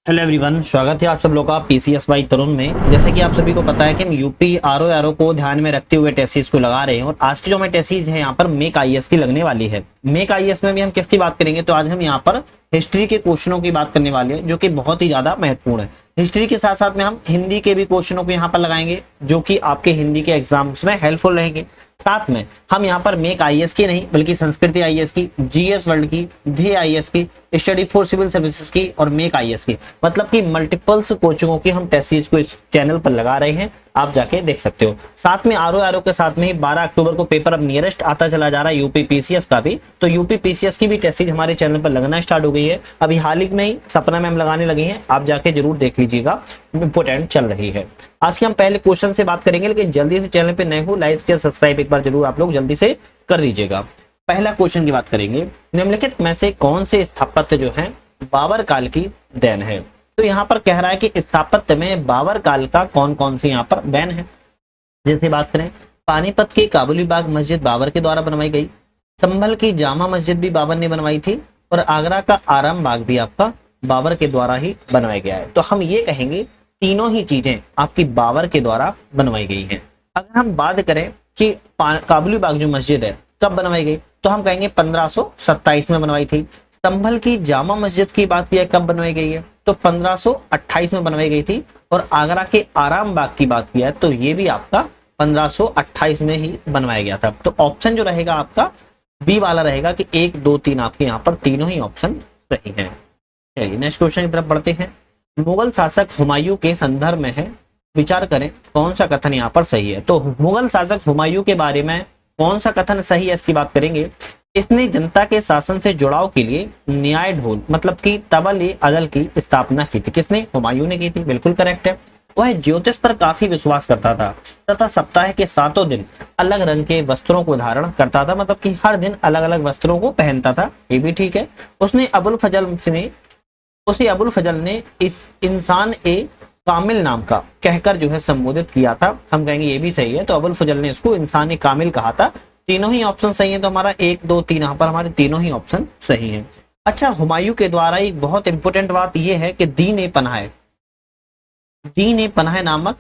Hello everyone, स्वागत है आप सब लोग का पीसीएस बाई तरुण में। जैसे कि आप सभी को पता है कि हम यूपी आरओ को ध्यान में रखते हुए टेस्टिस को लगा रहे हैं और आज की जो हमारी टेस्टिस है यहाँ पर मेक आईएएस की लगने वाली है। मेक आईएएस में भी हम किसकी बात करेंगे, तो आज हम यहाँ पर हिस्ट्री के क्वेश्चनों की बात करने वाले हैं जो कि बहुत ही ज्यादा महत्वपूर्ण है। हिस्ट्री के साथ साथ में हम हिंदी के भी क्वेश्चनों को यहाँ पर लगाएंगे जो कि आपके हिंदी के एग्जाम्स में हेल्पफुल रहेंगे। साथ में हम यहाँ पर मेक आईएएस की नहीं बल्कि संस्कृति आईएएस की, जीएस वर्ल्ड की, धी आईएएस की, स्टडी फॉर सिविल सर्विसेज की और मेक आईएएस की, मतलब कि मल्टीपल्स कोचिंगों की हम टेस्ट सीरीज को इस चैनल पर लगा रहे हैं। आप जाके देख सकते हो। साथ में आरओ के साथ में ही 12 अक्टूबर को पेपर अब नियरेस्ट आता चला जा रहा है यूपी पीसीएस का भी, तो यूपी पीसीएस की भी टेस्ट सीरीज हमारे चैनल पर लगना स्टार्ट हो गई है। अभी हाल ही में ही सपना मैम लगाने लगी हैं, आप जाके जरूर देख लीजिएगा, इंपोर्टेंट चल रही है। आज के हम पहले क्वेश्चन से बात करेंगे, लेकिन जल्दी से चैनल पे नए हो लाइक शेयर सब्सक्राइब एक बार जरूर आप लोग जल्दी से कर दीजिएगा। पहला क्वेश्चन की बात करेंगे, निम्नलिखित में से कौन से स्थापत्य जो है बाबर काल की देन है। तो यहाँ पर कह रहा है कि स्थापत्य में बाबर काल का कौन कौन सी यहाँ पर देन है। जैसे बात करें, पानीपत की काबुली बाग मस्जिद बाबर के द्वारा बनवाई गई, संभल की जामा मस्जिद भी बाबर ने बनवाई थी और आगरा का आराम बाग भी आपका बाबर के द्वारा ही बनवाया गया है। तो हम ये कहेंगे तीनों ही चीजें आपकी बाबर के द्वारा बनवाई गई हैं। अगर हम बात करें कि काबुली बाग जो मस्जिद है कब बनवाई गई, तो हम कहेंगे 1527 में बनवाई थी। संभल की जामा मस्जिद की बात किया कब बनवाई गई है, तो 1528 में बनवाई गई थी। और आगरा के आराम बाग की बात किया तो ये भी आपका 1528 में ही बनवाया गया था। तो ऑप्शन जो रहेगा आपका बी वाला रहेगा कि 1 2 3 आपके यहाँ पर तीनों ही ऑप्शन सही हैं। चलिए नेक्स्ट क्वेश्चन की तरफ बढ़ते हैं। मुगल शासक हुमायूं के संदर्भ में है, विचार करें कौन सा कथन यहाँ पर सही है। तो मुगल शासक हुमायूं के बारे में कौन सा कथन सही है इसकी बात करेंगे। इसने जनता के शासन से जुड़ाव के लिए न्याय ढोल मतलब कि तबल अदल की स्थापना की थी। किसने? हुमायूं ने की थी, बिल्कुल करेक्ट है। वह ज्योतिष पर काफी विश्वास करता था तथा सप्ताह के 7 दिन अलग रंग के वस्त्रों को धारण करता था, मतलब कि हर दिन अलग अलग वस्त्रों को पहनता था, ये भी ठीक है। उसे अबुल फजल ने इस इंसान ए कामिल नाम का कहकर जो है संबोधित किया था, हम कहेंगे ये भी सही है। तो अबुल फजल ने इसको इंसान ए कामिल कहा था। तीनों ही ऑप्शन सही है, तो हमारा 1 2 3 यहाँ पर हमारे तीनों ही ऑप्शन सही हैं। अच्छा, हुमायूं के द्वारा एक बहुत इंपॉर्टेंट बात यह है कि दीन ए पनाह नामक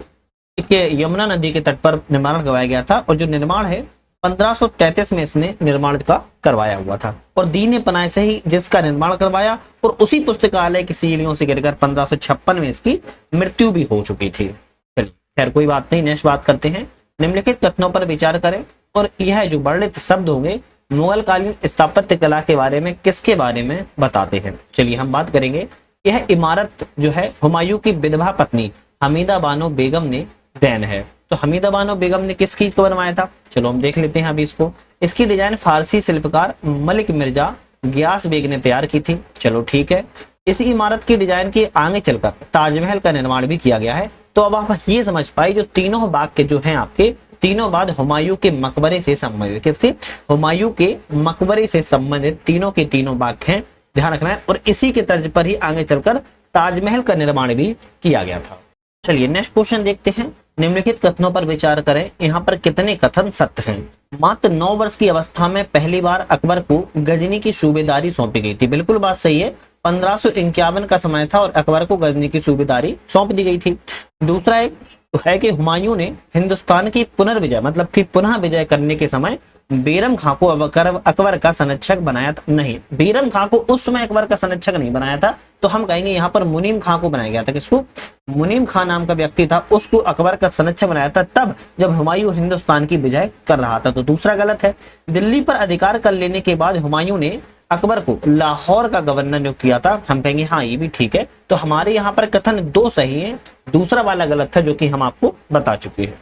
यमुना नदी के तट पर निर्माण करवाया गया था और जो निर्माण है 1533 में इसने निर्माण का करवाया हुआ था। और दीन ए पनाह से ही जिसका निर्माण करवाया और उसी पुस्तकालय की सीढ़ियों से गिरकर 1556 में इसकी मृत्यु भी हो चुकी थी। चलिए खैर कोई बात नहीं, नेक्स्ट बात करते हैं। निम्नलिखित कथनों पर विचार करें और यह जो वर्णित शब्द होंगे मुगल कालीन स्थापत्य कला के बारे में किसके बारे में बताते हैं। चलिए हम बात करेंगे, यह इमारत जो है हुमायूं की विधवा पत्नी हमीदा बानो बेगम ने देन है। तो हमीदा बानो बेगम ने किस चीज को बनवाया था, चलो हम देख लेते हैं अभी इसको। इसकी डिजाइन फारसी शिल्पकार मलिक मिर्जा गियास बेग ने तैयार की थी, चलो ठीक है। इसी इमारत की डिजाइन के आगे चलकर ताजमहल का निर्माण भी किया गया है। तो अब आप ये समझ पाए जो तीनों बाग के जो हैं आपके तीनों बाद हुमायूं के मकबरे से संबंधित, किससे? हुमायूं के मकबरे से संबंधित तीनों के तीनों बाग हैं, ध्यान रखना है। और इसी के तर्ज पर ही आगे चलकर ताजमहल का निर्माण भी किया गया था। चलिए नेक्स्ट क्वेश्चन देखते हैं। निम्नलिखित कथनों पर विचार करें, यहाँ पर कितने कथन सत्य हैं। मात्र 9 वर्ष की अवस्था में पहली बार अकबर को गजनी की सूबेदारी सौंपी गई थी, बिल्कुल बात सही है। 1551 का समय था और अकबर को गजनी की सूबेदारी सौंप दी गई थी। दूसरा एक है कि हुमायूं ने हिंदुस्तान की पुनर्विजय मतलब कि पुनः विजय करने के समय बेरम खां को अकबर का संरक्षक बनाया था। नहीं, बेरम खां को उस समय अकबर का संरक्षक नहीं बनाया था, तो हम कहेंगे यहाँ पर मुनीम खां को बनाया गया था। किसको? मुनीम खां नाम का व्यक्ति था, उसको अकबर का संरक्षक बनाया था तब जब हुमायूं हिंदुस्तान की विजय कर रहा था। तो दूसरा गलत है। दिल्ली पर अधिकार कर लेने के बाद हुमायूं ने अकबर को लाहौर का गवर्नर नियुक्त किया था, हम कहेंगे हाँ ये भी ठीक है। तो हमारे यहाँ पर कथन 2 सही है, दूसरा वाला गलत था जो कि हम आपको बता चुके हैं।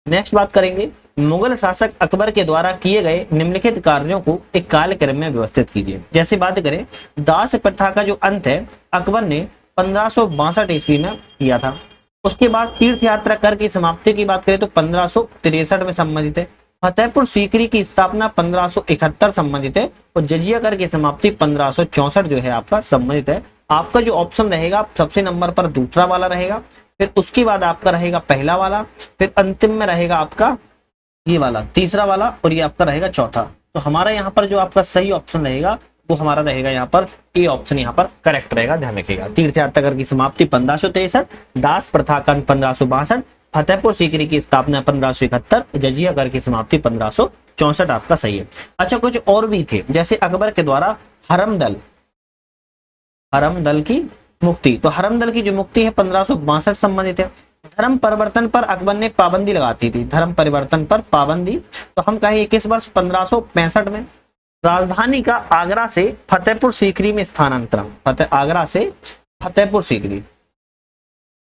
नेक्स्ट बात करेंगे, मुगल शासक अकबर के द्वारा किए गए निम्नलिखित कार्यों को एक कालक्रम में व्यवस्थित कीजिए। जैसे बात करें, दास प्रथा का जो अंत है अकबर ने 1562 ईस्वी में किया था। उसके बाद तीर्थ यात्रा कर की समाप्ति की बात करें तो 1563 में संबंधित है। फतेहपुर सीकरी की स्थापना 1571 संबंधित है और जजिया कर की समाप्ति 1564 जो है आपका संबंधित है। आपका जो ऑप्शन रहेगा सबसे नंबर पर दूसरा वाला रहेगा, फिर उसके बाद आपका रहेगा पहला वाला, फिर अंतिम में रहेगा आपका ये वाला तीसरा वाला और ये आपका रहेगा चौथा। तो हमारा यहाँ पर जो आपका सही ऑप्शन रहेगा वो हमारा रहेगा यहाँ पर ए ऑप्शन यहाँ पर करेक्ट रहेगा, ध्यान रखिएगा। तीर्थ यात्रा की समाप्ति 1563, दास प्रथा का 1562, फतेहपुर सीकरी की स्थापना 1571, जजिया कर की समाप्ति 1564 आपका सही है। अच्छा, कुछ और भी थे, जैसे अकबर के द्वारा हरमदल की मुक्ति, तो हरमदल की जो मुक्ति है 1562 संबंधित है। धर्म परिवर्तन पर अकबर ने पाबंदी लगाती थी, धर्म परिवर्तन पर पाबंदी, तो हम कहेंगे किस वर्ष 1565 में। राजधानी का आगरा से फतेहपुर सीकरी में स्थानांतरण, आगरा से फतेहपुर सीकरी,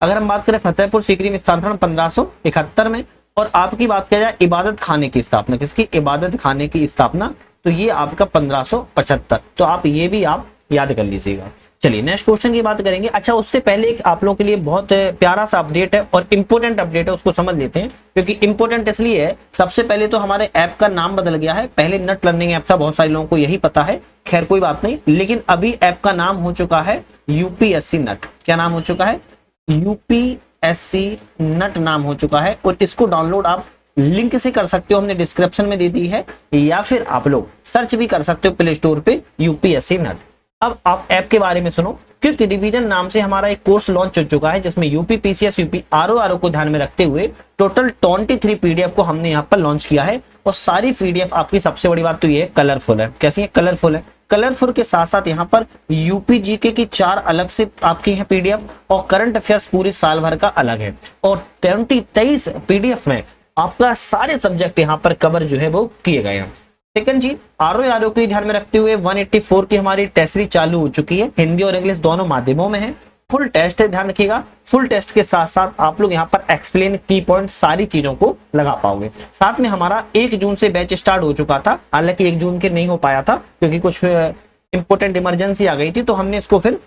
अगर हम बात करें फतेहपुर सीकरी में स्थानांतरण 1571 में। और आपकी बात किया जाए इबादत खाने की स्थापना, किसकी, इबादत खाने की स्थापना, तो ये आपका 1575, तो आप ये भी आप याद कर लीजिएगा। चलिए नेक्स्ट क्वेश्चन की बात करेंगे। अच्छा, उससे पहले एक आप लोगों के लिए बहुत प्यारा सा अपडेट है और इंपोर्टेंट अपडेट है, उसको समझ लेते हैं, क्योंकि इंपोर्टेंट इसलिए है, सबसे पहले तो हमारे ऐप का नाम बदल गया है, पहले नट लर्निंग ऐप था, बहुत सारे लोगों को यही पता है, खैर कोई बात नहीं, लेकिन अभी ऐप का नाम हो चुका है यूपीएससी नट। क्या नाम हो चुका है, यूपीएससी नट नाम हो चुका है। और इसको डाउनलोड आप लिंक से कर सकते हो, हमने डिस्क्रिप्शन में दे दी है, या फिर आप लोग सर्च भी कर सकते हो प्ले स्टोर पे यूपीएससी नट। अब आप ऐप के बारे में सुनो, क्योंकि रिवीजन नाम से हमारा एक कोर्स लॉन्च हो चुका है, जिसमें यूपी पीसीएस यूपी आरओ को ध्यान में रखते हुए टोटल 23 पीडीएफ को हमने यहाँ पर लॉन्च किया है। और सारी पीडीएफ आपकी, सबसे बड़ी बात तो ये कलरफुल है। कैसी है, कलरफुल है। कलरफुल के साथ साथ यहाँ पर यूपी जीके की 4 अलग से आपकी है पीडीएफ, और करंट अफेयर्स पूरी साल भर का अलग है। और 23 पीडीएफ में आपका सारे सब्जेक्ट यहाँ पर कवर जो है वो किए गए हैं। सेकंड चीज, आरओ को ध्यान में रखते हुए 184 की हमारी टेस्ट सीरीज चालू हो चुकी है, हिंदी और इंग्लिश दोनों माध्यमों में है। फुल टेस्ट है, ध्यान रखिएगा। फुल टेस्ट के साथ साथ आप लोग यहाँ पर एक्सप्लेन की पॉइंट सारी चीजों को लगा पाओगे। साथ में हमारा 1 जून से बैच स्टार्ट हो चुका था, हालांकि 1 जून के नहीं हो पाया था क्योंकि कुछ इंपोर्टेंट इमरजेंसी आ गई थी, तो हमने इसको फिर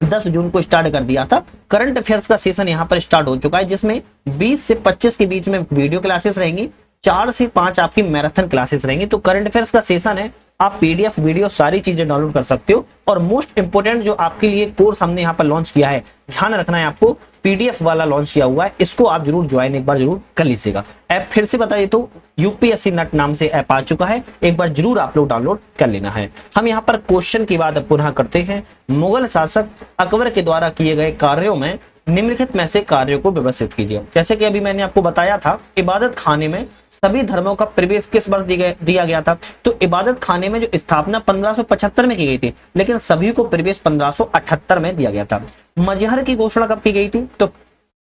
10 जून को स्टार्ट कर दिया था। करंट अफेयर्स का सेशन यहाँ पर स्टार्ट हो चुका है, जिसमें 20 से 25 के बीच में वीडियो क्लासेस रहेंगी, 4 से 5 आपकी मैराथन क्लासेस रहेंगी। तो करंट अफेयर्स का सेशन है, आप पीडीएफ वीडियो सारी चीजें डाउनलोड कर सकते हो। और मोस्ट इंपोर्टेंट जो आपके लिए कोर्स हमने यहाँ पर लॉन्च किया है, ध्यान रखना है आपको, पीडीएफ वाला लॉन्च किया हुआ है, इसको आप जरूर ज्वाइन एक बार जरूर कर लीजिएगा। ऐप फिर से बताइए तो यूपीएससी नट नाम से ऐप आ चुका है, एक बार जरूर आप लोग डाउनलोड कर लेना है। हम यहाँ पर क्वेश्चन की बात पुनः करते हैं। मुगल शासक अकबर के द्वारा किए गए कार्यों में निम्नलिखित में से कार्यों को व्यवस्थित कीजिए। जैसे कि अभी मैंने आपको बताया था, इबादत खाने में सभी धर्मों का प्रवेश किस वर्ष दिया गया था, तो इबादत खाने में जो स्थापना 1575 में की गई थी, लेकिन सभी को प्रवेश 1578 में दिया गया था। मजहर की घोषणा कब की गई थी, तो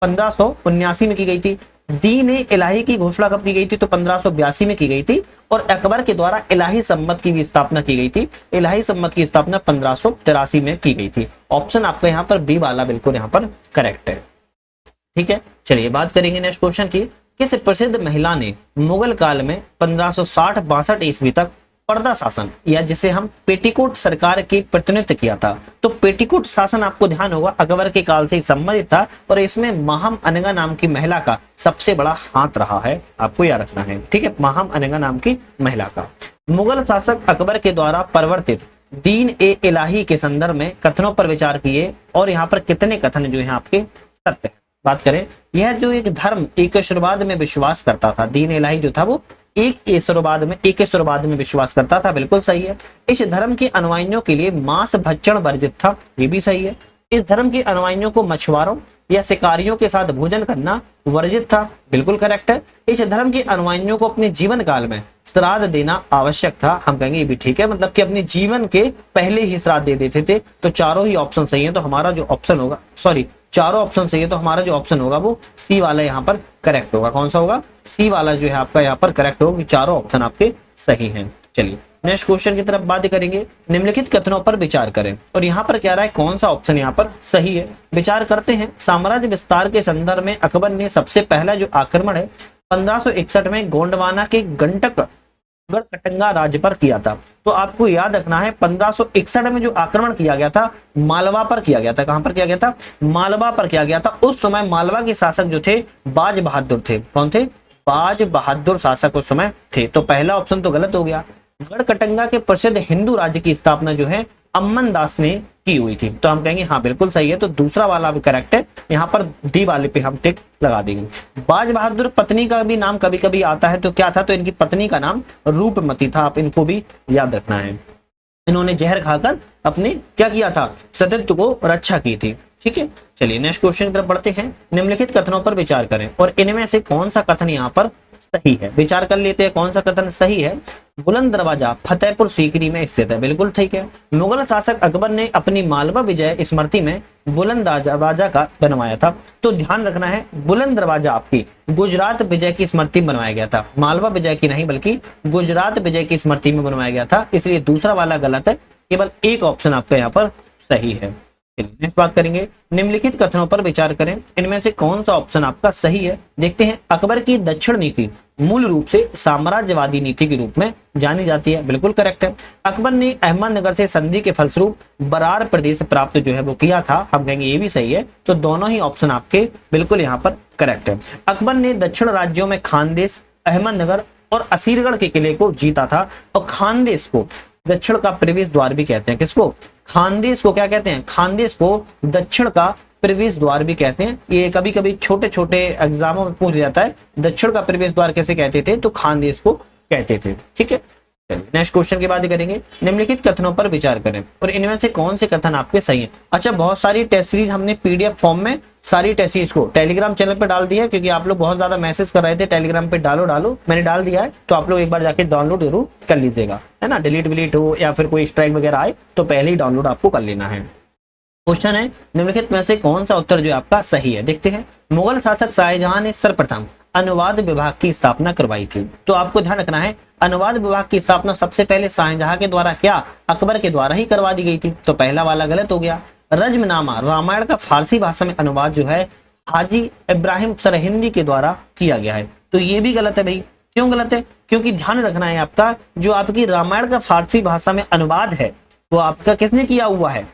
1579 में की गई थी। दीन ए इलाही की घोषणा कब की गई थी, तो 1582 में की गई थी। और अकबर के द्वारा इलाही सम्मत की भी स्थापना की गई थी, इलाही सम्मत की स्थापना 1583 में की गई थी। ऑप्शन आपका यहाँ पर बी वाला बिल्कुल यहाँ पर करेक्ट है। ठीक है, चलिए बात करेंगे नेक्स्ट क्वेश्चन की। किस प्रसिद्ध महिला ने मुगल काल में 1560-62 ईस्वी तक पर्दा शासन, या जिसे हम पेटीकोट सरकार की प्रतिनिधित्व किया था। तो पेटीकोट शासन आपको ध्यान होगा अकबर के काल से संबंधित था, और इसमें माहम अनंगा नाम की महिला का सबसे बड़ा हाथ रहा है, आपको याद रखना है। ठीक है, माहम अनंगा नाम की महिला का। मुगल शासक अकबर के द्वारा प्रवर्तित दीन ए इलाही के संदर्भ में कथनों पर विचार किए, और यहाँ पर कितने कथन जो है आपके सत्य है। बात करें, यह जो एक धर्म एकेश्वरवाद में विश्वास करता था, दीन इलाही जो था वो एकेश्वरवाद में विश्वास करता था, बिल्कुल सही है। इस धर्म के अनुयायियों के लिए मांस भक्षण वर्जित था, ये भी सही है। इस धर्म के अनुयायियों को मछुआरों या शिकारियों के साथ भोजन करना वर्जित था, बिल्कुल करेक्ट है। इस धर्म के अनुयायियों को अपने जीवन काल में श्राद्ध देना आवश्यक था, हम कहेंगे ये भी ठीक है, मतलब कि अपने जीवन के पहले ही श्राद्ध दे देते थे। तो चारों ही ऑप्शन सही है, तो हमारा जो ऑप्शन होगा, चारों ऑप्शन सही है, तो हमारा जो ऑप्शन होगा वो सी वाला यहाँ पर करेक्ट होगा। कौन सा होगा, सी वाला जो है आपका यहाँ पर करेक्ट होगा, चारों ऑप्शन आपके सही हैं। चलिए नेक्स्ट क्वेश्चन की तरफ बात करेंगे। निम्नलिखित कथनों पर विचार करें, और यहाँ पर क्या रहा है, कौन सा ऑप्शन यहाँ पर सही है, विचार करते हैं। साम्राज्य विस्तार के संदर्भ में अकबर ने सबसे पहला जो आक्रमण है 1561 में गोंडवाना के गढ़कटंगा राज्य पर किया था। तो आपको याद रखना है 1561 में जो आक्रमण किया गया था मालवा पर किया गया था। कहां पर किया गया था, मालवा पर किया गया था। उस समय मालवा के शासक जो थे बाज बहादुर थे। कौन थे, बाज बहादुर शासक उस समय थे। तो पहला ऑप्शन तो गलत हो गया। गढ़कटंगा के प्रसिद्ध हिंदू राज्य की स्थापना जो है अम्मन दास ने की हुई थी, तो हम कहेंगे हाँ बिल्कुल सही है। तो दूसरा वाला भी करेक्ट है, यहाँ पर डी वाले पे हम टिक लगा देंगे। बाज बहादुर पत्नी का भी नाम कभी कभी आता है, तो क्या था, तो इनकी पत्नी का नाम रूपमती था, आप इनको भी याद रखना है। इन्होंने जहर खाकर अपने क्या किया था, सतीत्व को रक्षा की थी। ठीक है, चलिए नेक्स्ट क्वेश्चन की तरफ बढ़ते हैं। निम्नलिखित कथनों पर विचार करें और इनमें से कौन सा कथन यहाँ पर सही है, विचार कर लेते हैं कौन सा कथन सही है। बुलंद दरवाजा फतेहपुर सीकरी में स्थित है, बिल्कुल ठीक है। मुगल शासक अकबर ने अपनी मालवा विजय स्मृति में बुलंद दरवाजा का बनवाया था। तो ध्यान रखना है, बुलंद दरवाजा आपकी गुजरात विजय की स्मृति में बनवाया गया था, मालवा विजय की नहीं बल्कि गुजरात विजय की स्मृति में बनवाया गया था, इसलिए दूसरा वाला गलत है, केवल एक ऑप्शन आपका यहाँ पर सही है। नेक्स्ट बात करेंगे, निम्नलिखित कथनों पर विचार करें, इनमें से कौन सा ऑप्शन आपका सही है। देखते हैं, अकबर की दक्षिण नीति मूल रूप से साम्राज्यवादी नीति के रूप में जानी जाती है, बिल्कुल करेक्ट है। अकबर ने अहमदनगर से संधि के फलस्वरूप बरार प्रदेश प्राप्त जो है वो किया था, हम कहेंगे ये भी सही है। तो दोनों ही ऑप्शन आपके बिल्कुल यहाँ पर करेक्ट है। अकबर ने दक्षिण राज्यों में खानदेश, अहमदनगर और असीरगढ़ के किले को जीता था। और खानदेश को दक्षिण का प्रवेश द्वार भी कहते हैं, किसको, खानदेश को क्या कहते हैं, खानदेश को दक्षिण का प्रवेश द्वार भी कहते हैं। ये कभी कभी छोटे छोटे एग्जामों में पूछ जाता है, दक्षिण का प्रवेश द्वार कैसे कहते थे, तो खानदेश को कहते थे। ठीक है, नेक्स्ट क्वेश्चन की बात करेंगे, निम्नलिखित कथनों पर विचार करें और इनमें से कौन से कथन आपके सही हैं। अच्छा, बहुत सारी टेस्ट सीरीज हमने पीडीएफ फॉर्म में सारी टेस्ट सीरीज को टेलीग्राम चैनल पे डाल दिया है, क्योंकि आप लोग बहुत ज्यादा मैसेज कर रहे थे टेलीग्राम पे डालो, मैंने डाल दिया है, तो आप लोग एक बार जाके डाउनलोड जरूर कर लीजिएगा, है ना। डिलीट विलीट हो या फिर कोई स्ट्राइक वगैरह आए तो पहले ही डाउनलोड आपको कर लेना है। क्वेश्चन है, निम्नलिखित में से कौन सा उत्तर जो आपका सही है। देखते हैं, मुगल शासक शाहजहां ने सर्वप्रथम अनुवाद विभाग की स्थापना करवाई थी। तो आपको ध्यान रखना है, अनुवाद विभाग की स्थापना सबसे पहले शाहजहां के द्वारा क्या, अकबर के द्वारा ही करवा दी गई थी, तो पहला वाला गलत हो गया। रज्मनामा रामायण का फारसी भाषा में अनुवाद जो है हाजी इब्राहिम सरहिंदी के द्वारा किया गया है, तो ये भी गलत है भाई। क्यों गलत है, क्योंकि ध्यान रखना है आपका, जो आपकी रामायण का फारसी भाषा में अनुवाद है वो आपका किसने किया हुआ है,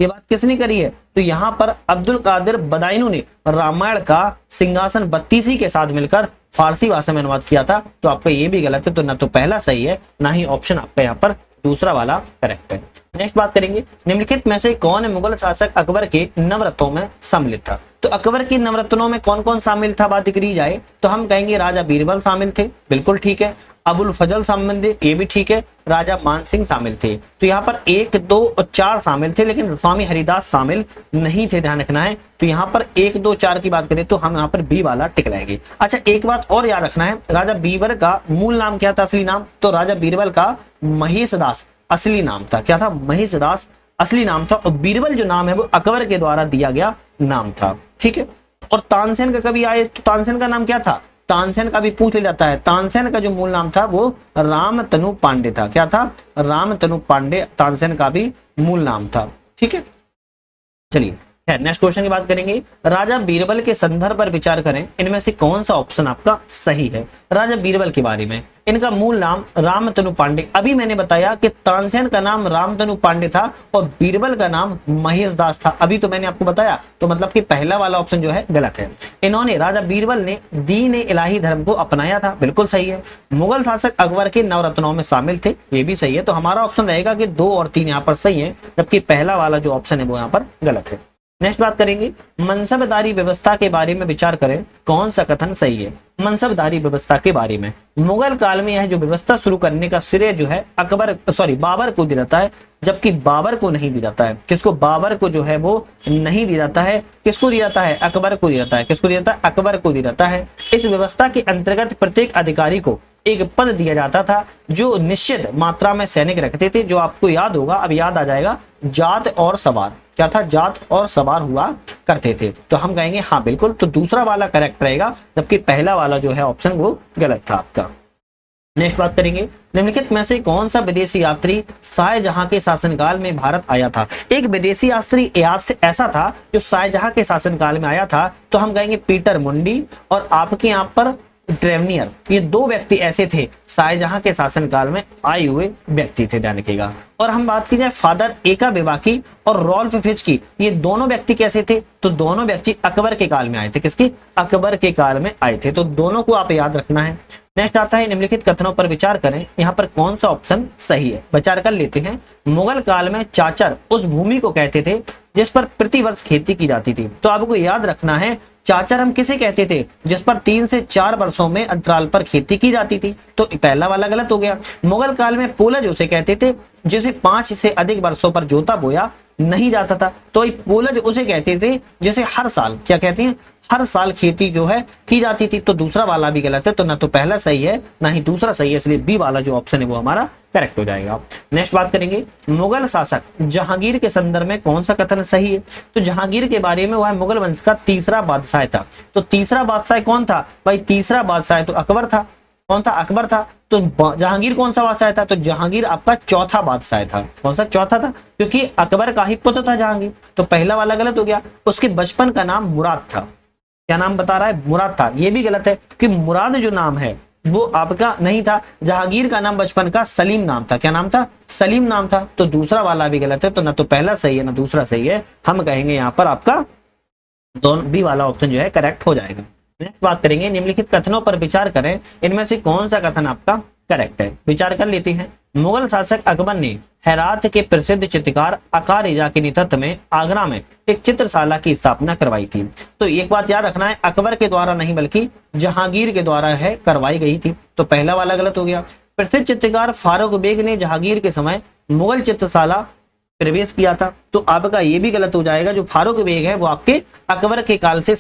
ये बात किसने करी है, तो यहाँ पर अब्दुल कादिर बदायूनी ने रामायण का सिंहासन बत्तीसी के साथ मिलकर फारसी भाषा में अनुवाद किया था। तो आपका ये भी गलत है, तो ना तो पहला सही है ना ही ऑप्शन आपका यहाँ पर दूसरा वाला करेक्ट है। नेक्स्ट बात करेंगे, निम्नलिखित में से कौन मुगल शासक अकबर के नवरत्नों में सम्मिलित था। तो अकबर के नवरत्नों में कौन कौन शामिल था बात करी जाए तो हम कहेंगे राजा बीरबल शामिल थे, बिल्कुल ठीक है। अबुल फजल शामिल थे, ये भी ठीक है। राजा मान सिंह शामिल थे। तो यहाँ पर 1, 2 और 4 शामिल थे, लेकिन स्वामी हरिदास शामिल नहीं थे, ध्यान रखना है। तो यहाँ पर 1, 2, 4 की बात करें तो हम यहाँ पर बी वाला टिक रहेगी। अच्छा, एक बात और याद रखना है, राजा बीरबल का मूल नाम क्या था, असली नाम, तो राजा बीरबल का महेश दास असली नाम था। क्या था, महेश दास असली नाम था, और बीरबल जो नाम है वो अकबर के द्वारा दिया गया नाम था, ठीक है। और तानसेन का कभी आए तो तानसेन का नाम क्या था, तानसेन का भी पूछ लिया जाता है। तानसेन का जो मूल नाम था वो रामतनु पांडे था। क्या था, रामतनु पांडे तानसेन का भी मूल नाम था, ठीक है। चलिए नेक्स्ट क्वेश्चन की बात करेंगे, राजा बीरबल के संदर्भ पर विचार करें, इनमें से कौन सा ऑप्शन आपका सही है। राजा बीरबल के बारे में, इनका मूल नाम रामतनु पांडे, अभी मैंने बताया कि तानसेन का नाम रामतनु पांडे था और बीरबल का नाम महेश दास था, अभी तो मैंने आपको बताया। तो मतलब कि पहला वाला ऑप्शन जो है गलत है। इन्होंने, राजा बीरबल ने दीन इलाही धर्म को अपनाया था, बिल्कुल सही है। मुगल शासक अकबर के नवरत्नों में शामिल थे, ये भी सही है। तो हमारा ऑप्शन रहेगा कि 2 और 3 यहाँ पर सही है, जबकि पहला वाला जो ऑप्शन है वो यहाँ पर गलत है। नेक्स्ट बात करेंगे, मनसबदारी व्यवस्था के बारे में विचार करें, कौन सा कथन सही है। मनसबदारी व्यवस्था के बारे में, मुगल काल में यह जो व्यवस्था शुरू करने का श्रेय जो है बाबर को दिया जाता है, जबकि बाबर को नहीं दिया जाता है। किसको, बाबर को जो है वो नहीं दिया जाता है। किसको दिया जाता है, अकबर को दिया जाता है। किसको दिया जाता है, अकबर को दिया जाता है। इस व्यवस्था के अंतर्गत प्रत्येक अधिकारी को एक पद दिया जाता था, जो निश्चित मात्रा में सैनिक रखते थे। जो आपको याद होगा, अब याद आ जाएगा, जात और सवार। क्या था, जात और सवार हुआ करते थे। तो हम कहेंगे हाँ बिल्कुल, तो दूसरा वाला करेक्ट रहेगा, जबकि पहला वाला जो है ऑप्शन वो गलत था आपका। नेक्स्ट बात करेंगे, निम्नलिखित में से कौन सा विदेशी यात्री शाहजहां के शासनकाल में भारत आया था। एक विदेशी यात्री ऐसा था जो शाहजहां के शासनकाल में आया था, तो हम कहेंगे पीटर मुंडी और आपके यहाँ पर ट्रेवनियर, ये 2 व्यक्ति ऐसे थे शाहजहां के शासनकाल में आए हुए व्यक्ति थे, ध्यान रखिएगा। और हम बात की जाए फादर एका बेबाकी और रॉल्फ फिच की, ये दोनों व्यक्ति कैसे थे, तो दोनों व्यक्ति अकबर के काल में आए थे। किसके, अकबर के काल में आए थे। तो दोनों को आप याद रखना है। नेक्स्ट आता है निम्नलिखित कथनों पर विचार करें, यहाँ पर कौन सा ऑप्शन सही है, विचार कर लेते हैं। मुगल काल में चाचर उस भूमि को कहते थे जिस पर प्रतिवर्ष खेती की जाती थी। तो आपको याद रखना है, चाचर हम किसे कहते थे, जिस पर 3 से 4 वर्षों में अंतराल पर खेती की जाती थी। तो पहला वाला गलत हो गया। मुगल काल में पूलज उसे कहते थे जिसे 5 से अधिक वर्षों पर जोता बोया नहीं जाता था। तो पूलज उसे कहते थे जिसे हर साल, क्या कहते हैं, हर साल खेती जो है की जाती थी। तो दूसरा वाला भी गलत है, तो ना तो पहला सही है ना ही दूसरा सही है, इसलिए बी वाला जो ऑप्शन है वो हमारा करेक्ट हो जाएगा। नेक्स्ट बात करेंगे, मुगल शासक जहांगीर के संदर्भ में कौन सा कथन सही है। तो जहांगीर के बारे में वह मुगल वंश का तीसरा बादशाह था। तो तीसरा बादशाह कौन था भाई, तीसरा बादशाह तो अकबर था। कौन था, अकबर था। तो जहांगीर कौन सा बादशाह था, तो जहांगीर आपका चौथा बादशाह था। कौन सा, चौथा था, क्योंकि अकबर का ही पुत्र था जहांगीर। तो पहला वाला गलत हो गया। उसके बचपन का नाम मुराद था। क्या नाम बता रहा है, मुराद था। ये भी गलत है कि मुराद जो नाम है वो आपका नहीं था। जहांगीर का नाम बचपन का सलीम नाम था। क्या नाम था, सलीम नाम था। तो दूसरा वाला भी गलत है, तो ना तो पहला सही है ना दूसरा सही है। हम कहेंगे यहाँ पर आपका दोनों बी वाला ऑप्शन जो है करेक्ट हो जाएगा। नेक्स्ट बात करेंगे, निम्नलिखित कथनों पर विचार करें, इनमें से कौन सा कथन आपका करेक्ट है। विचार कर लेते हैं। मुगल शासक अकबर ने हेरात के प्रसिद्ध चित्रकार अकार रेजा के नेतृत्व में आगरा में एक चित्रशाला की स्थापना करवाई थी। तो एक बात याद रखना है, अकबर के द्वारा नहीं बल्कि जहांगीर के द्वारा है करवाई गई थी। तो पहला वाला गलत हो गया। प्रसिद्ध चित्रकार फारूक बेग ने जहांगीर के समय मुगल चित्रशाला प्रवेश किया था। तो आपका ये भी गलत हो जाएगा। जो फारूक बेग है वो आपके अकबर के काल से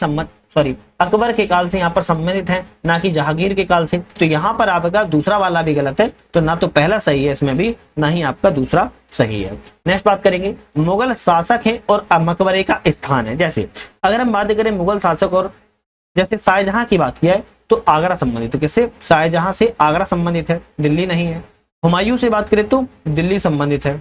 अकबर के काल से यहाँ पर संबंधित है, ना कि जहांगीर के काल से। तो यहाँ पर आपका दूसरा वाला भी गलत है। तो ना तो पहला सही है इसमें भी, ना ही आपका दूसरा सही है। नेक्स्ट बात करेंगे, मुगल शासक है और मकबरे का स्थान है। जैसे अगर हम बात करें मुगल शासक और जैसे शाहजहां की बात किया है तो आगरा संबंधित। तो किससे, शाहजहां से आगरा संबंधित है, दिल्ली नहीं है। हुमायूं से बात करें तो दिल्ली संबंधित है,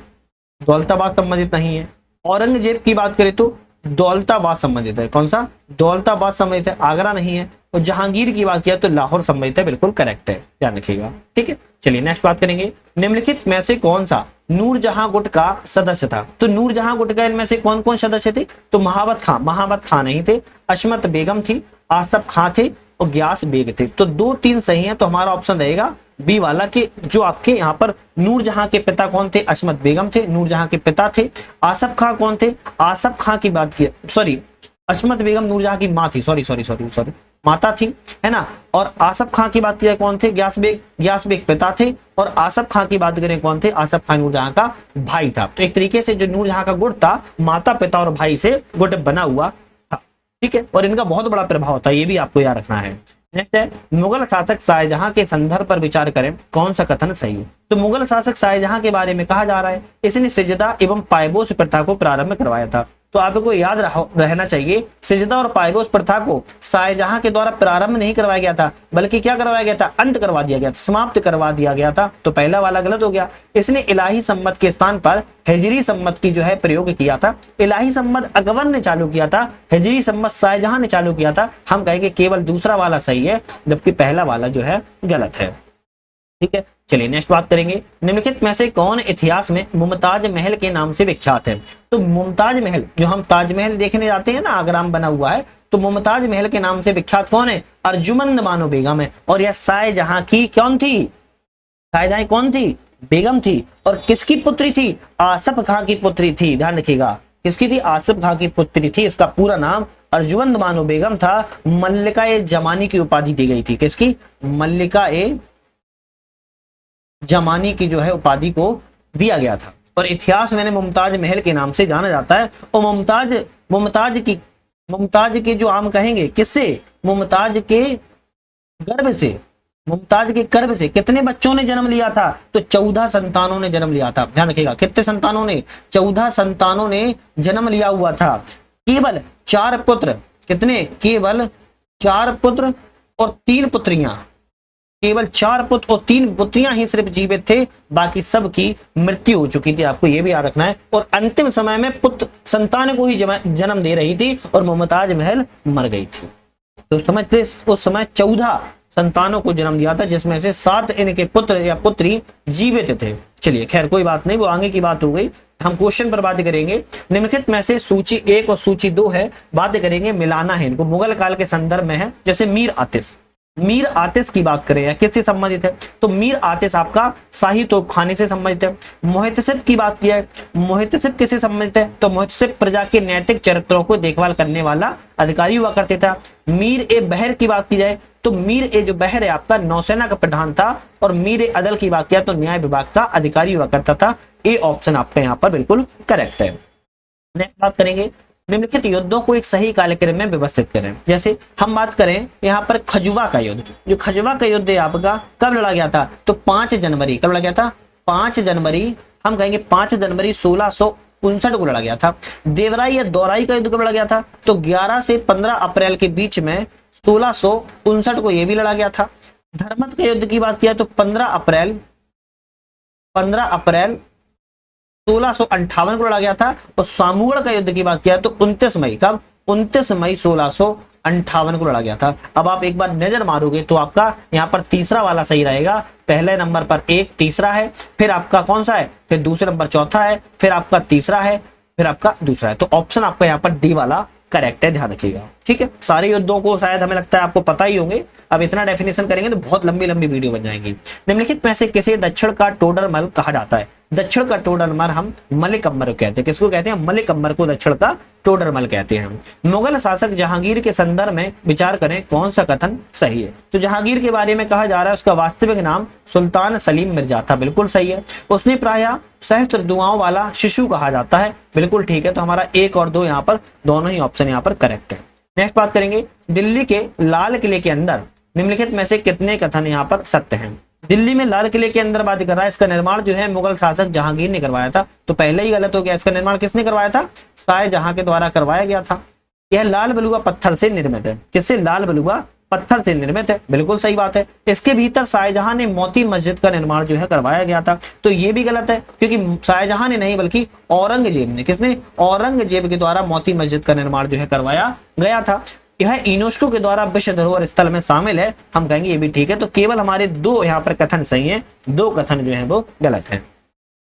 दौलताबाद संबंधित नहीं है। औरंगजेब की बात करें तो दौलताबाद संबंधित है। कौन सा, दौलताबाद संबंधित है, आगरा नहीं है। और जहांगीर की बात किया तो लाहौर संबंधित है, बिल्कुल करेक्ट है, ध्यान रखिएगा। ठीक है, चलिए नेक्स्ट बात करेंगे, निम्नलिखित में से कौन सा नूरजहां गुट का सदस्य था। तो नूरजहां गुट का इनमें से कौन कौन सदस्य थे, तो महाबत खां नहीं थे, अशमत बेगम थी, आसफ खां थे और ग्यास बेग थे। तो 2, 3 सही है। तो हमारा ऑप्शन रहेगा बी वाला कि जो आपके यहाँ पर नूरजहां के पिता कौन थे, अशमत बेगम थे, नूरजहां के पिता थे। आसफ खां कौन थे, आसफ खां की बात की, सॉरी अशमत बेगम नूरजहां की माँ थी, सॉरी माता थी, है ना। और आसफ खां की बात की कौन थे, ग्यास बेग पिता थे। और आसफ खां की बात करें कौन थे, आसफ खां नूरजहां का भाई था। तो एक तरीके से जो नूरजहां का गुट था, माता पिता और भाई से गुट बना हुआ था। ठीक है, और इनका बहुत बड़ा प्रभाव था, ये भी आपको याद रखना है। नेक्स्ट है, मुगल शासक शाहजहां के संदर्भ पर विचार करें, कौन सा कथन सही है। तो मुगल शासक शाहजहां के बारे में कहा जा रहा है इसने सिजदा एवं पायपोश प्रथा को प्रारंभ करवाया था। तो आपको याद रहना चाहिए, सिजदा और पायपोश प्रथा को शाहजहां के द्वारा प्रारंभ नहीं करवाया गया था, बल्कि क्या करवाया गया था, अंत करवा दिया गया था, समाप्त करवा दिया गया था। तो पहला वाला गलत हो गया। इसने इलाही सम्मत के स्थान पर हिजरी सम्मत की जो है प्रयोग किया था। इलाही सम्मत अकबर ने चालू किया था, हिजरी सम्मत शाहजहां ने चालू किया था। हम कहेंगे केवल दूसरा वाला सही है, जबकि पहला वाला जो है गलत है। ठीक है, चलिए नेक्स्ट बात करेंगे, निम्नलिखित में से कौन इतिहास में मुमताज महल के नाम से विख्यात है। तो मुमताज महल, जो हम ताजमहल देखने जाते हैं ना, आगरा में बना हुआ है, तो मुमताज महल के नाम से विख्यात कौन है, अर्जुमंद बानो बेगम है। और यह शाहजहां की कौन थी, शाहजहां कौन थी, बेगम थी। और किसकी पुत्री थी, आसफ खां की पुत्री थी, ध्यान रखिएगा, किसकी थी, आसफ खां की पुत्री थी। इसका पूरा नाम अर्जुमंद बानो बेगम था। मल्लिका ए जमानी की उपाधि दी गई थी, किसकी, मल्लिका ए जमानी की जो है उपाधि को दिया गया था। और इतिहास में मुमताज महल के नाम से जाना जाता है। और मुमताज के जो हम कहेंगे किससे, मुमताज के गर्भ से कितने बच्चों ने जन्म लिया था, तो 14 संतानों ने जन्म लिया था। ध्यान रखिएगा, कितने संतानों ने, 14 संतानों ने जन्म लिया हुआ था। केवल 4 पुत्र, कितने, केवल 4 पुत्र और 3 पुत्रियां, केवल 4 पुत्र और 3 पुत्रियां ही सिर्फ जीवित थे, बाकी सब की मृत्यु हो चुकी थी। आपको यह भी याद रखना है। और अंतिम समय में पुत्र संतान को ही जन्म दे रही थी और मुमताज महल मर गई थी। तो समझते, उस समय 14 संतानों को जन्म दिया था, जिसमें से 7 इनके पुत्र या पुत्री जीवित थे। चलिए खैर कोई बात नहीं, वो आगे की बात हो गई। हम क्वेश्चन पर बात करेंगे। निम्नलिखित में से सूची 1 और सूची 2 है, बात करेंगे मिलाना है इनको, मुगल काल के संदर्भ में है। जैसे मीर आतिश, मीर आतिश की बात करें या किससे संबंधित है, तो मीर आतिश आपका शाही तोपखाने से संबंधित है। मुहतसिब की बात किया है, मुहतसिब किससे संबंधित है, तो मुहतसिब प्रजा के नैतिक चरित्रों को देखभाल करने वाला अधिकारी हुआ करते था। मीर ए बहर की बात की जाए तो मीर ए जो बहर है आपका नौसेना का प्रधान था, और मीर ए अदल की बात किया तो न्याय विभाग का अधिकारी हुआ करता था। ए ऑप्शन आपका यहाँ पर बिल्कुल करेक्ट है। नेक्स्ट बात करेंगे, निम्नलिखित युद्धों को एक सही कालक्रम में व्यवस्थित करें। जैसे हम बात करें यहाँ पर खजुआ का युद्ध, जो खजुआ का युद्ध है आपका कब लड़ा गया था, तो 5 जनवरी, कब लड़ा गया था, 5 जनवरी, हम कहेंगे 5 जनवरी 1659 को लड़ा गया था। देवराई या दौराई का युद्ध कब लड़ा गया था, तो 11 से 15 अप्रैल के बीच में 1659 को यह भी लड़ा गया था। धर्मत के युद्ध की बात किया तो 15 अप्रैल 1658 को लड़ा गया था। और सामूगढ़ का युद्ध की बात किया तो 29 मई, कब, 29 मई 1658 को लड़ा गया था। अब आप एक बार नजर मारोगे तो आपका यहाँ पर तीसरा वाला सही रहेगा। पहले नंबर पर एक तीसरा है, फिर आपका कौन सा है, फिर दूसरे नंबर चौथा है, फिर आपका तीसरा है, फिर आपका दूसरा है। तो ऑप्शन आपका यहाँ पर डी वाला करेक्ट है, ध्यान रखिएगा। ठीक है, सारे युद्धों को शायद हमें लगता है आपको पता ही होंगे। अब इतना डेफिनेशन करेंगे तो बहुत लंबी लंबी वीडियो बन जाएंगी। निम्नलिखित में से किसे दक्षिण का टोडरमल कहा जाता है, दक्षिण का टोडरमल हम मलिक अंबर को कहते हैं। किसको कहते हैं, मलिक अंबर को दक्षिण का टोडरमल कहते हैं। मुगल शासक जहांगीर के संदर्भ में विचार करें, कौन सा कथन सही है। तो जहांगीर के बारे में कहा जा रहा है उसका वास्तविक नाम सुल्तान सलीम मिर्जा था, बिल्कुल सही है। उसने प्रायः सहस्त्र दुआओं वाला शिशु कहा जाता है, बिल्कुल ठीक है। तो हमारा 1 और 2 यहाँ पर दोनों ही ऑप्शन यहाँ पर करेक्ट है। नेक्स्ट बात करेंगे, दिल्ली के लाल किले के अंदर निम्नलिखित में से कितने कथन यहाँ पर सत्य हैं। दिल्ली में लाल किले के अंदर बात कर रहा है, इसका निर्माण जो है मुगल शासक जहांगीर ने करवाया था। तो पहले ही गलत हो गया, इसका निर्माण किसने करवाया था, शाहजहां के द्वारा करवाया गया था। यह लाल बलुआ पत्थर से निर्मित है, किससे, लाल बलुआ पत्थर से निर्मित है, बिल्कुल सही बात है। इसके भीतर शाहजहां ने मोती मस्जिद का निर्माण जो है करवाया गया था। तो ये भी गलत है, क्योंकि शाहजहां ने नहीं बल्कि औरंगजेब ने, किसने, औरंगजेब के द्वारा मोती मस्जिद का निर्माण जो है करवाया गया था। यह यूनेस्को के द्वारा विश्व धरोहर स्थल में शामिल है, हम कहेंगे ये भी ठीक है। तो केवल हमारे 2 यहाँ पर कथन सही हैं, 2 कथन जो है वो गलत है।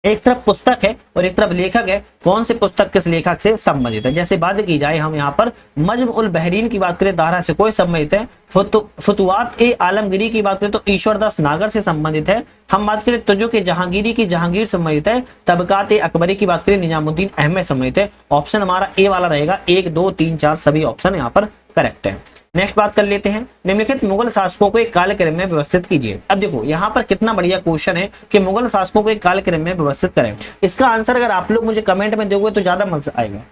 एक तरफ पुस्तक है और एक तरफ लेखक है, कौन से पुस्तक किस लेखक से संबंधित है। जैसे बात की जाए हम यहाँ पर मज्म उल बहरीन की बात करें, दारा से कोई संबंधित है। फुतुवात ए आलमगिरी की बात करें तो ईश्वर दास नागर से संबंधित है। हम बात करें तुजो के जहांगीरी की जहांगीर संबंधित है। तबकात ए अकबरी की बात करें निजामुद्दीन अहमद संबंधित है। ऑप्शन हमारा ए वाला रहेगा, 1 2 3 4 सभी ऑप्शन यहाँ पर करेक्ट है। नेक्स्ट बात कर लेते हैं, निम्नलिखित मुगल शासकों को एक कालक्रम में व्यवस्थित कीजिए। अब देखो यहाँ पर कितना बढ़िया क्वेश्चन है कि मुगल शासकों को एक कालक्रम में व्यवस्थित करें। इसका आंसर अगर आप लोग मुझे कमेंट में दोगे तो ज्यादा मजा आएगा।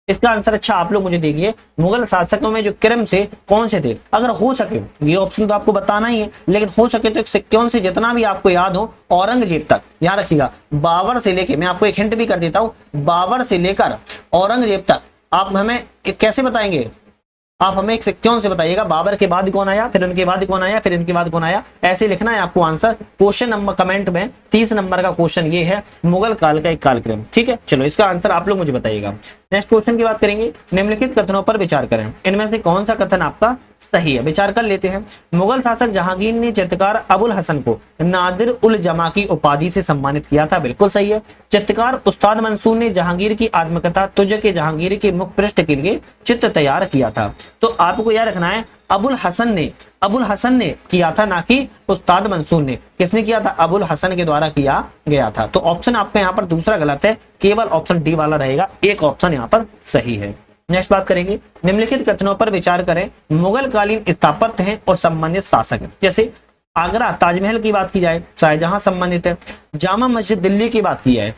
इसका आंसर अच्छा आप लोग मुझे देखिए, मुगल शासकों में जो क्रम से कौन से थे, अगर हो सके, ये ऑप्शन तो आपको बताना ही है, लेकिन हो सके तो एक सिक्योन से जितना भी आपको याद हो औरंगजेब तक, याद रखिएगा। बाबर से लेके, मैं आपको एक हिंट भी कर देता हूँ, बाबर से लेकर औरंगजेब तक आप हमें कैसे बताएंगे, आप हमें एक सिक्योन से बताइएगा। बाबर के बाद कौन आया, फिर उनके बाद कौन आया, फिर इनके बाद कौन आया, ऐसे लिखना है आपको आंसर। क्वेश्चन नंबर कमेंट में 30 नंबर का क्वेश्चन ये है, मुगल काल का एक कालक्रम। ठीक है, चलो इसका आंसर आप लोग मुझे बताइएगा। नेक्स्ट क्वेश्चन की बात करेंगे, निम्नलिखित कथनों पर विचार करें, इनमें से कौन सा कथन आपका सही है, विचार कर लेते हैं। मुगल शासक जहांगीर ने चित्रकार अबुल हसन को नादिर उल जमा की उपाधि से सम्मानित किया था, बिल्कुल सही है। चित्रकार उस्ताद मंसूर ने जहांगीर की आत्मकथा तुझ के जहांगीर के मुख पृष्ठ के लिए चित्र तैयार किया था। तो आपको याद रखना है अबुल हसन ने किया था, ना कि उस्ताद मंसूर ने। किसने किया था, अबुल हसन के द्वारा किया गया था। तो ऑप्शन आपका यहाँ पर दूसरा गलत है, केवल ऑप्शन डी वाला रहेगा, एक ऑप्शन यहाँ पर सही है। नेक्स्ट बात करेंगे, निम्नलिखित कथनों पर विचार करें, मुगल कालीन स्थापत्य हैं और संबंधित शासक हैं। जैसे आगरा ताजमहल की बात की जाए, शाहजहां संबंधित है। जामा मस्जिद दिल्ली की बात की जाए,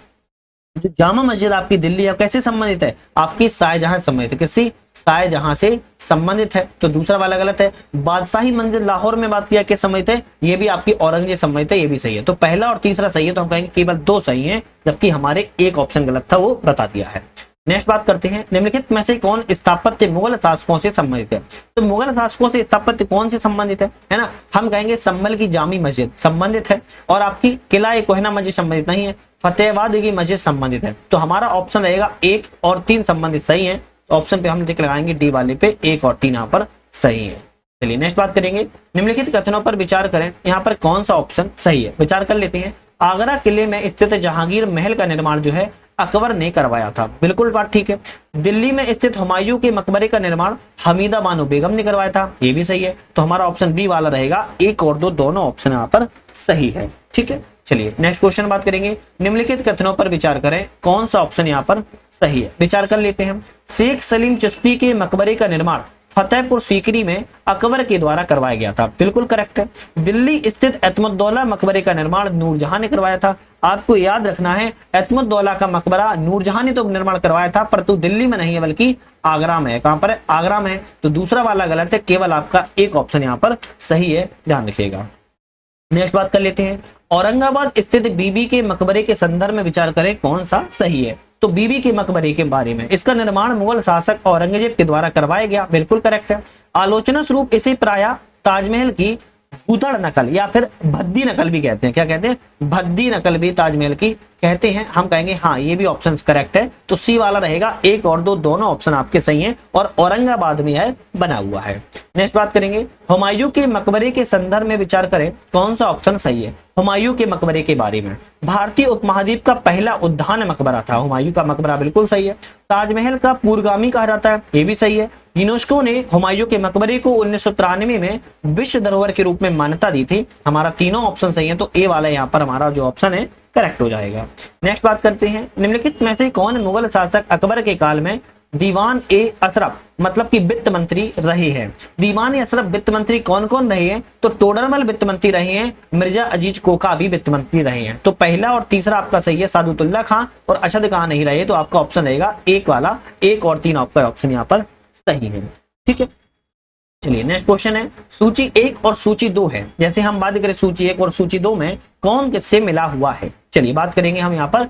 जो जामा मस्जिद आपकी दिल्ली है कैसे संबंधित है, आपकी शाहजहां संबंधित है, किसी शाहजहां से संबंधित है। तो दूसरा वाला गलत है। बादशाही मंदिर लाहौर में बात किया, किस संबंधित है, ये भी आपकी औरंगजेब संबंधित है, ये भी सही है। तो पहला और तीसरा सही है, तो हम कहेंगे केवल 2 सही है, जबकि हमारे एक ऑप्शन गलत था, वो बता दिया है। नेक्स्ट बात करते हैं, निम्नलिखित में से कौन स्थापत्य मुगल शासकों से संबंधित है। तो मुगल शासकों से स्थापत्य कौन से संबंधित है ना, हम कहेंगे संभल की जामी मस्जिद संबंधित है, और आपकी किला कोहिना मस्जिद संबंधित नहीं है, फतेहाबाद की मस्जिद संबंधित है। तो हमारा ऑप्शन रहेगा 1 और 3 संबंधित सही है। ऑप्शन पे हम टिक लगाएंगे डी वाले पे, 1 और 3 यहाँ पर सही है। चलिए नेक्स्ट बात करेंगे, निम्नलिखित कथनों पर विचार करें, यहाँ पर कौन सा ऑप्शन सही है, विचार कर लेते हैं। आगरा किले में स्थित जहांगीर महल का निर्माण जो है अकबर ने करवाया था। बिल्कुल बात ठीक है। दिल्ली में स्थित हुमायूं के मकबरे का निर्माण हमीदा बानो बेगम ने करवाया था, ये भी सही है। तो हमारा ऑप्शन बी वाला रहेगा, 1 और 2 दोनों ऑप्शन यहाँ पर सही है। ठीक है, चलिए नेक्स्ट क्वेश्चन बात करेंगे। निम्नलिखित कथनों पर विचार करें, कौन सा ऑप्शन यहाँ पर सही है, विचार कर लेते हैं। शेख सलीम चिश्ती के मकबरे का निर्माण फतेहपुर सीकरी में अकबर के द्वारा करवाया गया था, बिल्कुल करेक्ट है। दिल्ली स्थित एतमुद्दौला मकबरे का निर्माण नूरजहां ने करवाया था। आपको याद रखना है, एतमुद्दौला का मकबरा नूरजहां ने तो निर्माण करवाया था, परंतु दिल्ली में नहीं है बल्कि आगरा में है। कहां पर है? आगरा में। तो दूसरा वाला गलत है, केवल आपका एक ऑप्शन यहाँ पर सही है, ध्यान रखिएगा। नेक्स्ट बात कर लेते हैं, औरंगाबाद स्थित बीबी के मकबरे के संदर्भ में विचार करें, कौन सा सही है। तो बीबी के मकबरे के बारे में, इसका निर्माण मुगल शासक औरंगजेब के द्वारा करवाया गया, बिल्कुल करेक्ट है। आलोचना स्वरूप इसे प्रायः ताजमहल की भूतड़ नकल या फिर भद्दी नकल भी कहते हैं। क्या कहते हैं? भद्दी नकल भी ताजमहल की कहते हैं। हम कहेंगे हाँ, ये भी ऑप्शन करेक्ट है। तो सी वाला रहेगा, 1 और 2 दोनों ऑप्शन आपके सही हैं और औरंगाबाद में है बना हुआ है। नेक्स्ट बात करेंगे, हुमायूं के मकबरे के संदर्भ में विचार करें, कौन सा ऑप्शन सही है। हुमायूं के मकबरे के बारे में, भारतीय उपमहाद्वीप का पहला उद्यान मकबरा था हुमायूं का मकबरा, बिल्कुल सही है। ताजमहल का पूर्वगामी कहा जाता है, ये भी सही है। यूनेस्को ने हुमायूं के मकबरे को 1993 में विश्व धरोहर के रूप में मान्यता दी थी। हमारा तीनों ऑप्शन सही है, तो ए वाला यहाँ पर हमारा जो ऑप्शन है करेक्ट हो जाएगा। नेक्स्ट बात करते हैं, निम्नलिखित में से कौन मुगल शासक अकबर के काल में दीवान ए अशरफ मतलब कि वित्त मंत्री रहे हैं। दीवान ए अशरफ वित्त मंत्री कौन कौन रहे हैं? तो टोडरमल वित्त मंत्री रहे हैं, मिर्जा अजीज कोका भी वित्त मंत्री रहे हैं। तो पहला और तीसरा आपका सही है, सादुतुल्ला खां और अशद खां नहीं रहे, तो आपका ऑप्शन रहेगा एक वाला, 1 और 3 आपका ऑप्शन यहाँ पर सही है। ठीक है, चलिए नेक्स्ट क्वेश्चन है, सूची 1 और सूची 2 है। जैसे हम बात करें सूची 1 और सूची 2 में कौन किससे मिला हुआ है। चलिए बात करेंगे हम यहाँ पर,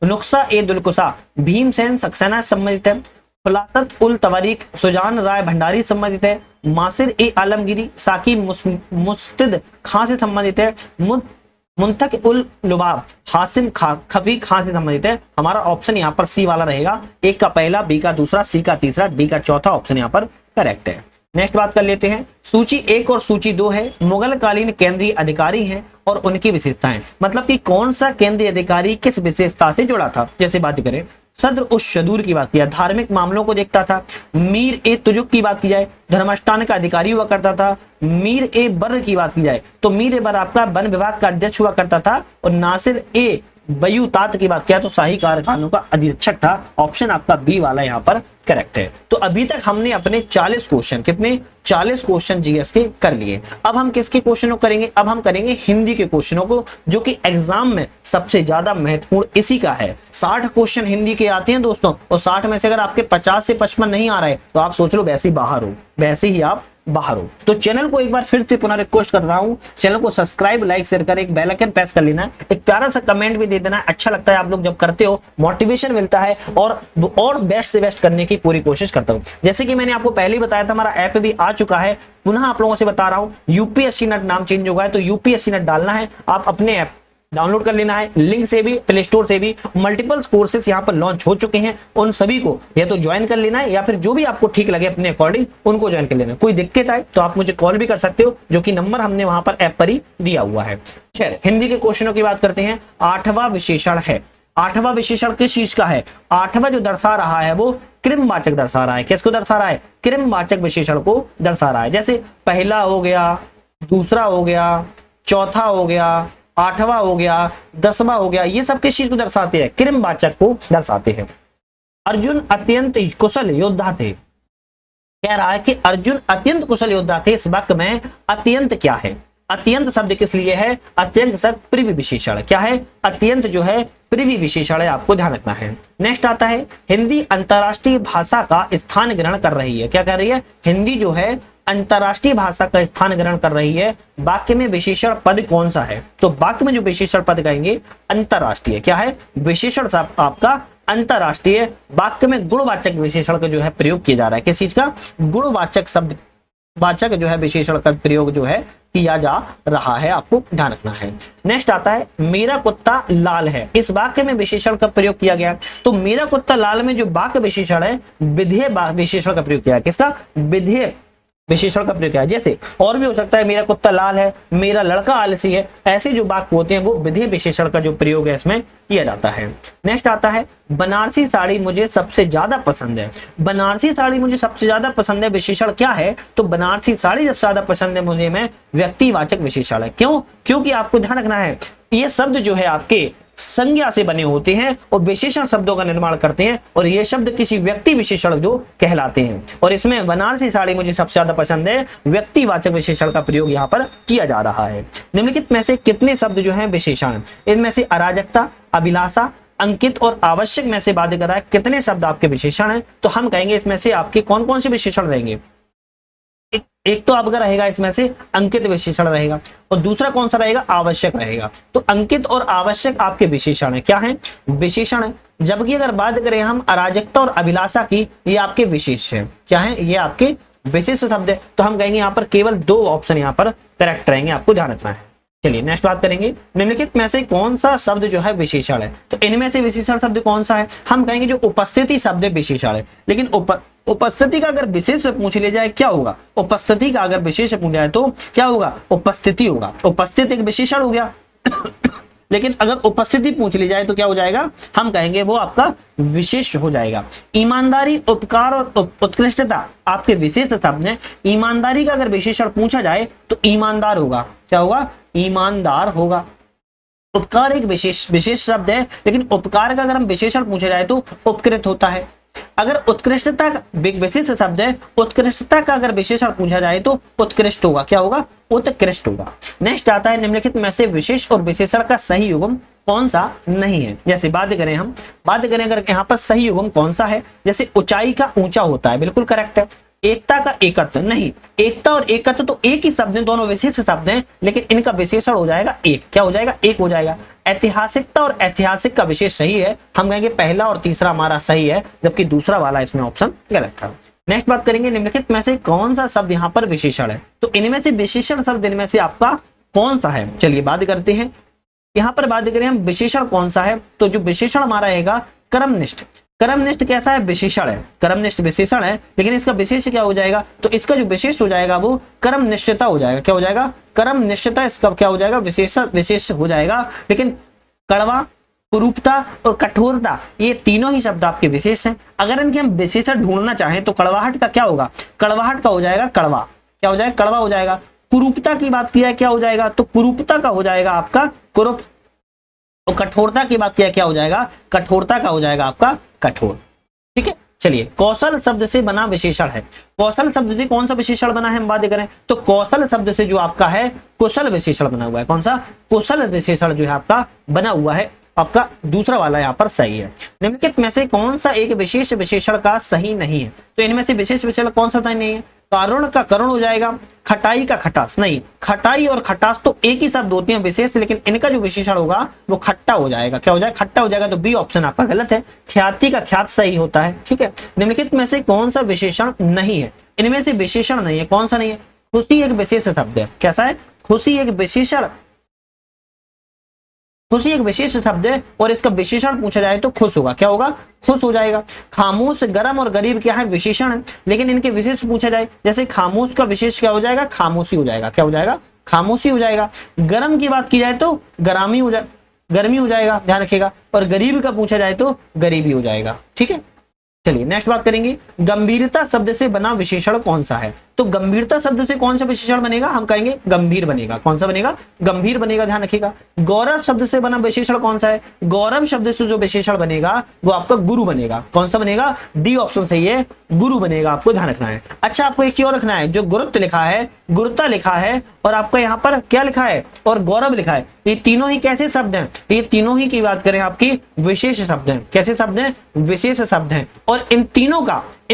नुक्सा ए दुलकुसा भीमसेन सक्सेना संबंधित है, खुलासत उल तवारीख सुजान राय भंडारी संबंधित है, मासिर ए आलमगिरी साकी मुस्तिद खां से संबंधित है, मुंतक उल लुबाब हासिम खफी खां से संबंधित है। हमारा ऑप्शन यहाँ पर सी वाला रहेगा, 1 का पहला, बी का दूसरा, सी का तीसरा, डी का चौथा ऑप्शन यहाँ पर करेक्ट है। नेक्स्ट बात कर लेते हैं, सूची 1 और सूची 2 है, मुगल कालीन केंद्रीय अधिकारी हैं और उनकी विशेषताएं, मतलब कि कौन सा केंद्रीय अधिकारी किस विशेषता से जुड़ा था। जैसे बात करें, सद्र उस शदूर की बात किया, धार्मिक मामलों को देखता था। मीर ए तुजुक की बात की जाए, धर्मस्थान का अधिकारी हुआ करता था। मीर ए बर की बात की जाए तो मीर ए बर आपका वन विभाग का अध्यक्ष हुआ करता था। और नासिर ए बयूतात की बात किया तो शाही कारखानों का अधीक्षक था। ऑप्शन आपका बी वाला यहाँ पर करेक्ट है। तो अभी तक हमने अपने 40 क्वेश्चन, कितने 40 क्वेश्चन जीएस के कर लिए। अब हम किसके क्वेश्चनों करेंगे? अब हम करेंगे हिंदी के क्वेश्चनों को, जो कि एग्जाम में सबसे ज्यादा महत्वपूर्ण इसी का है। 60 क्वेश्चन हिंदी के आते हैं दोस्तों, और 60 में से अगर आपके 50 से 55 नहीं आ रहे तो आप सोच लो वैसे ही बाहर हो, वैसे ही आप बाहर हो। तो चैनल को एक बार फिर से पुनः रिक्वेस्ट कर रहा हूं, चैनल को सब्सक्राइब, लाइक, शेयर कर, एक बेल आइकन प्रेस कर लेना है, एक प्यारा सा कमेंट भी दे देना है। अच्छा लगता है आप लोग जब करते हो, मोटिवेशन मिलता है और बेस्ट से बेस्ट करने की पूरी कोशिश करता हूं। जैसे कि मैंने आपको पहले ही बताया था, हमारा ऐप भी आ चुका है, पुनः आप लोगों से बता रहा हूं, यूपीएससी नेट नाम चेंज होगा है, तो यूपीएससी नेट डालना है, आप अपने ऐप डाउनलोड कर लेना है, लिंक से भी, प्ले स्टोर से भी। मल्टीपल कोर्सेस यहाँ पर लॉन्च हो चुके हैं, उन सभी को या तो ज्वाइन कर लेना है या फिर जो भी आपको ठीक लगे अपने अकॉर्डिंग उनको ज्वाइन कर लेना है। कोई दिक्कत आए तो आप मुझे कॉल भी कर सकते हो, जो कि नंबर हमने वहां पर ऐप पर ही दिया हुआ है। चलिए हिंदी के क्वेश्चनों की बात करते हैं। 8वां विशेषण है, 8वां विशेषण किस चीज का है? 8वां जो दर्शा रहा है वो क्रमवाचक दर्शा रहा है। किसको दर्शा रहा है? क्रमवाचक विशेषण को दर्शा रहा है। जैसे पहला हो गया, दूसरा हो गया, चौथा हो गया, 8वां हो गया, 10वां हो गया, ये सब किस चीज को दर्शाते हैं? क्रमवाचक को दर्शाते हैं। अर्जुन अत्यंत कुशल योद्धा थे, कह रहा है कि अर्जुन अत्यंत कुशल योद्धा थे। इस वाक्य में अत्यंत क्या है? अत्यंत शब्द किस लिए है? अत्यंत शब्द प्रिवी विशेषण। क्या है? अत्यंत जो है प्रिवी विशेषण है, आपको ध्यान रखना है। नेक्स्ट आता है, हिंदी अंतरराष्ट्रीय भाषा का स्थान ग्रहण कर रही है। क्या कर रही है? हिंदी जो है अंतरराष्ट्रीय भाषा का स्थान ग्रहण कर रही है। वाक्य में विशेषण पद कौन सा है? तो वाक्य में जो विशेषण पद कहेंगे अंतरराष्ट्रीय। क्या है? विशेषण आपका अंतरराष्ट्रीय। वाक्य में गुणवाचक विशेषण का जो है प्रयोग किया जा रहा है। किस चीज का? गुणवाचक शब्द वाचक जो है विशेषण का प्रयोग जो है किया जा रहा है, आपको ध्यान रखना है। नेक्स्ट आता है, मेरा कुत्ता लाल है। इस वाक्य में विशेषण का प्रयोग किया गया, तो मेरा कुत्ता लाल में जो वाक्य विशेषण है विधेय विशेषण का प्रयोग किया है। किसका? विधेय विशेषण का प्रयोग किया है। जैसे और भी हो सकता है, मेरा कुत्ता लाल है, मेरा लड़का आलसी है, ऐसे जो वाक्य होते हैं वो विधेय विशेषण का जो प्रयोग है इसमें किया जाता है। नेक्स्ट आता है बनारसी साड़ी मुझे सबसे ज्यादा पसंद है। बनारसी साड़ी मुझे सबसे ज्यादा पसंद है विशेषण क्या है, तो बनारसी साड़ी सबसे ज्यादा पसंद है मुझे में व्यक्तिवाचक विशेषण है। क्यों? क्योंकि आपको ध्यान रखना है ये शब्द जो है आपके संज्ञा से बने होते हैं और विशेषण शब्दों का निर्माण करते हैं, और ये शब्द किसी व्यक्ति विशेषण जो कहलाते हैं। और इसमें बनारसी साड़ी मुझे सबसे ज्यादा पसंद है व्यक्तिवाचक विशेषण का प्रयोग यहाँ पर किया जा रहा है। निम्नलिखित में से कितने शब्द जो है विशेषण, इनमें से अराजकता, अभिलाषा, अंकित और आवश्यक में से बात कर रहा है कितने शब्द आपके विशेषण हैं, तो हम कहेंगे इसमें से आपके कौन कौन से विशेषण रहेंगे। एक तो आपका रहेगा इसमें से अंकित विशेषण रहेगा, और दूसरा कौन सा रहेगा, आवश्यक रहेगा। तो अंकित और आवश्यक आपके विशेषण है, क्या है, विशेषण है। जबकि अगर बात करें हम अराजकता और अभिलाषा की, ये आपके विशेष है, क्या है, ये आपके विशेष शब्द है। तो हम कहेंगे यहाँ पर केवल 2 ऑप्शन यहाँ पर करेक्ट रहेंगे, आपको ध्यान रखना है। चलिए नेक्स्ट बात करेंगे निम्नलिखित में से कौन सा शब्द जो है विशेषण है, तो इनमें से विशेषण शब्द कौन सा है, हम कहेंगे जो उपस्थिति शब्द है विशेषण है। लेकिन उपस्थिति का अगर विशेष पूछ लिया जाए क्या होगा, उपस्थिति का अगर विशेष पूछा जाए तो क्या होगा, उपस्थिति होगा। उपस्थित एक विशेषण हो गया लेकिन अगर उपस्थिति पूछ ली जाए तो क्या हो जाएगा, हम कहेंगे वो आपका विशेष हो जाएगा। ईमानदारी, उपकार और उत्कृष्टता आपके विशेष शब्द हैं। ईमानदारी का अगर विशेषण पूछा जाए तो ईमानदार होगा, क्या होगा, ईमानदार होगा। उपकार एक विशेष शब्द है, लेकिन उपकार का अगर हम विशेषण पूछा जाए तो उपकृत होता है। अगर उत्कृष्टता विशेष शब्द है, उत्कृष्टता का अगर विशेषण पूछा जाए तो उत्कृष्ट होगा, क्या होगा, उत्कृष्ट होगा। नेक्स्ट आता है निम्नलिखित में से विशेष और विशेषण का सही युग्म कौन सा नहीं है। जैसे बात करें अगर यहाँ पर सही युग्म कौन सा है, जैसे ऊंचाई का ऊंचा होता है, बिल्कुल करेक्ट है। एकता का एकत्व नहीं, एकता और एकत्व तो एक ही शब्द है, दोनों विशेष शब्द हैं, लेकिन इनका विशेषण हो जाएगा एक, क्या हो जाएगा, एक हो जाएगा। ऐतिहासिकता और ऐतिहासिक का विशेष सही है, हम कहेंगे पहला और तीसरा हमारा सही है, जबकि दूसरा वाला इसमें ऑप्शन गलत था। नेक्स्ट बात करेंगे निम्नलिखित में से कौन सा शब्द यहाँ पर विशेषण है, तो इनमें से विशेषण शब्द इनमें से आपका कौन सा है। चलिए बात करते हैं, यहाँ पर बात करें हम विशेषण कौन सा है, तो जो विशेषण हमारा रहेगा कर्मनिष्ठ। कर्मनिष्ठ कैसा है, विशेषण है, कर्मनिष्ठ विशेषण है, लेकिन इसका विशेष क्या हो जाएगा, तो इसका जो विशेष हो जाएगा वो कर्मनिष्ठता हो जाएगा, क्या हो जाएगा, कर्मनिष्ठता इसका क्या हो जाएगा, विशेष हो जाएगा। लेकिन कड़वा, कुरूपता और कठोरता ये तीनों ही शब्द आपके विशेष हैं। अगर इनके हम विशेषण ढूंढना चाहें तो कड़वाहट का क्या होगा, कड़वाहट का हो जाएगा कड़वा, क्या हो जाएगा, कड़वा हो जाएगा। कुरूपता की बात किया क्या हो जाएगा, तो कुरूपता का हो जाएगा आपका कुरूप, और कठोरता की बात किया क्या हो जाएगा, कठोरता का हो जाएगा आपका कठोर। ठीक है, चलिए कौशल शब्द से बना विशेषण है। कौशल शब्द से कौन सा विशेषण बना है, हम बात करें तो कौशल शब्द से जो आपका है कुशल विशेषण बना हुआ है। कौन सा, कुशल विशेषण जो है आपका बना हुआ है, आपका दूसरा वाला यहाँ पर सही है। निम्नलिखित में से कौन सा एक विशेष विशेषण का सही नहीं है, तो इनमें से विशेष विशेषण कौन सा सही नहीं है, कारुण का करुण हो जाएगा, खटाई का खटास नहीं, खटाई और खटास तो एक ही शब्द होते हैं विशेष, लेकिन इनका जो विशेषण होगा वो खट्टा हो जाएगा, क्या हो जाएगा, खट्टा हो जाएगा। तो बी ऑप्शन आपका गलत है, ख्याति का ख्यात सही होता है। ठीक है, निम्नलिखित में से कौन सा विशेषण नहीं है, इनमें से विशेषण नहीं है, कौन सा नहीं है, खुशी एक विशेष शब्द है। कैसा है, खुशी एक विशेषण, खुशी एक विशेष शब्द है और इसका विशेषण पूछा जाए तो खुश होगा, क्या होगा, खुश हो जाएगा। खामोश, गरम और गरीब क्या है, विशेषण है, लेकिन इनके विशेष पूछा जाए, जैसे खामोश का विशेष क्या हो जाएगा, खामोशी हो जाएगा, क्या हो जाएगा, खामोशी हो जाएगा। गरम की बात की जाए तो गरामी हो जाए, गर्मी हो जाएगा, ध्यान रखिएगा। और गरीब का पूछा जाए तो गरीबी हो जाएगा। ठीक है, चलिए नेक्स्ट बात करेंगे, गंभीरता शब्द से बना विशेषण कौन सा है, तो गंभीरता शब्द से कौन सा विशेषण बनेगा, हम कहेंगे गंभीर बनेगा। कौन सा बनेगा, गंभीर बनेगा, ध्यान रखिएगा। गौरव शब्द से बना विशेषण कौन सा है, गौरव शब्द से जो विशेषण बनेगा वो आपका गुरु बनेगा। कौन सा बनेगा, डी ऑप्शन सही है, गुरु बनेगा, आपको ध्यान रखना है। अच्छा, आपको एक चीज और रखना है, जो गुरुत्व लिखा है, गुरुता लिखा है और आपका यहाँ पर क्या लिखा है, और गौरव लिखा है, ये तीनों ही कैसे शब्द हैं, ये तीनों ही की बात करें आपकी विशेष शब्द हैं। कैसे शब्द हैं, विशेष शब्द हैं। और इन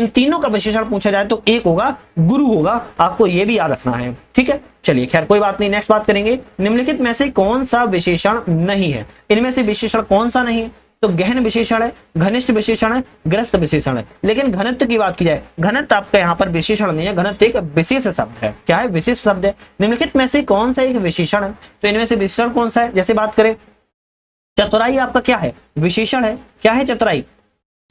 तीनों का विशेषण पूछा जाए तो एक होगा, गुरु होगा, आपको ये भी याद रखना है। ठीक है, चलिए खैर कोई बात नहीं, नेक्स्ट बात करेंगे, निम्नलिखित में से कौन सा विशेषण नहीं है, इनमें से विशेषण कौन सा नहीं है, तो गहन विशेषण है, घनिष्ठ विशेषण है, ग्रस्त विशेषण है। लेकिन घनत्व की बात की जाए, घनत्व आपका यहाँ पर विशेषण नहीं है, घनत्व एक विशेष शब्द है। क्या है, विशेष शब्द है। निम्नलिखित में से कौन सा एक विशेषण है, तो इनमें से विशेषण कौन सा है, जैसे बात करें चतुराई आपका क्या है, विशेषण है। क्या है चतुराई,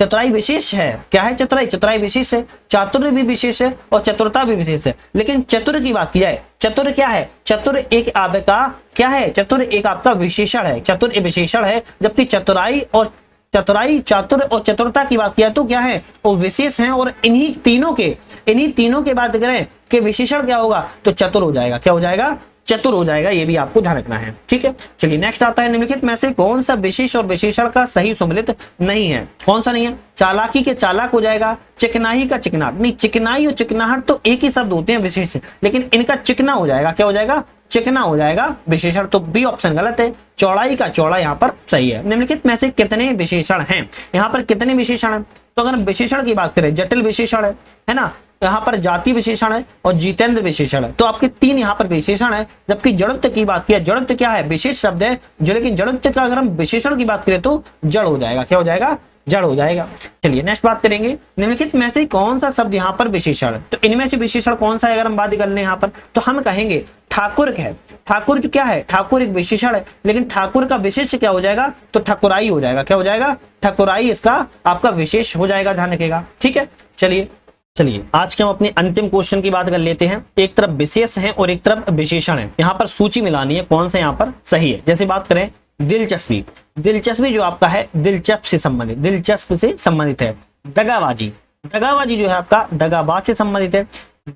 चतुराई विशेष है। क्या है चतुराई? चतुराई विशेष है। चातुर्य भी विशेष है और चतुरता भी विशेष है। लेकिन चतुर की बात की जाए, चतुर क्या है? चतुर एक आपका क्या है? चतुर एक आपका विशेषण है, चतुर एक विशेषण है। जबकि चतुराई, चातुर और चतुरता की बात किया तो क्या है? वो विशेष हैं। और इन्हीं तीनों के बात करें कि विशेषण क्या होगा तो चतुर हो जाएगा। क्या हो जाएगा? चतुर हो जाएगा। ये भी आपको ध्यान रखना है, ठीक है। चलिए नेक्स्ट आता है, निम्नलिखित में से कौन सा विशेष और विशेषण का सही सम्मिलित नहीं है? कौन सा नहीं है? चालाकी के चालाक हो जाएगा, चिकनाई का चिकनाहट। नहीं, चिकनाई और चिकनाहट तो एक ही शब्द होते हैं विशेष, लेकिन इनका चिकना हो जाएगा। क्या हो जाएगा? चिकना हो जाएगा विशेषण। तो बी ऑप्शन गलत है। चौड़ाई का चौड़ा यहाँ पर सही है। निम्नलिखित में से कितने विशेषण हैं? यहाँ पर कितने विशेषण हैं? तो अगर विशेषण की बात करें, जटिल विशेषण है ना, यहाँ पर जाति विशेषण है और जितेंद्र विशेषण है। तो आपके 3 यहाँ पर विशेषण है। जबकि जड़त्व की बात की, जड़त्व क्या है? विशेष शब्द है जो, लेकिन जड़त्व का अगर हम विशेषण की बात करें तो जड़ हो जाएगा। क्या हो जाएगा? जड़ हो जाएगा। चलिए नेक्स्ट बात करेंगे, निम्नलिखित में से कौन सा शब्द यहाँ पर विशेषण है? तो इनमें से विशेषण कौन सा है अगर हम बात कर लें यहाँ पर, तो हम कहेंगे ठाकुर है। ठाकुर जो क्या है? ठाकुर एक विशेषण है, लेकिन ठाकुर का विशेष क्या हो जाएगा? तो ठकुराई हो जाएगा। क्या हो जाएगा? ठकुराई इसका आपका विशेष हो जाएगा, ध्यान रखिएगा, ठीक है। चलिए आज के हम अपने अंतिम क्वेश्चन की बात कर लेते हैं। एक तरफ विशेष है और एक तरफ विशेषण है। यहाँ पर सूची मिलानी है कौन सा यहाँ पर सही है। जैसे बात करें दिलचस्पी, दिलचस्पी जो आपका है दिलचस्प से संबंधित है। दगाबाजी, दगाबाजी जो है आपका दगाबाज से संबंधित है।